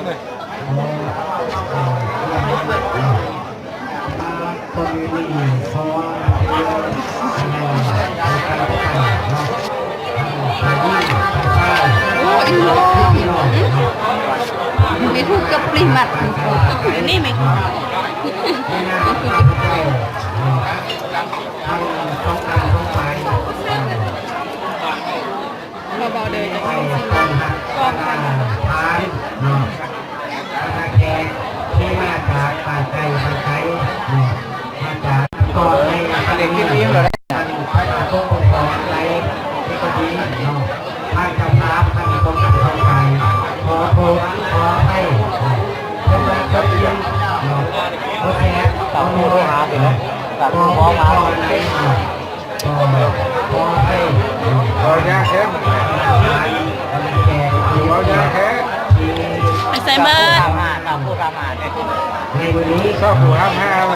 เลยโอ้ยน้องมีทุกกับปริมัดนี่ไหมเบาๆเดินจะทำสิ่งกองกันที่มาจากป่าไก่ป่าไก่มาจากก่อนในประเด็นที่นี้เลยพระราชกองอะไรที่ก็ดีท่านจำรับท่านกองทัพไก่ขอโทษขอให้ท่านมาเยี่ยมโอเคต่อผู้หาไปแล้วต่อขอมาให้ขอให้ขอยาแข็งขอยาแข็งไม่ใส่เบิร์ดในวันนี้ก็หัวห้า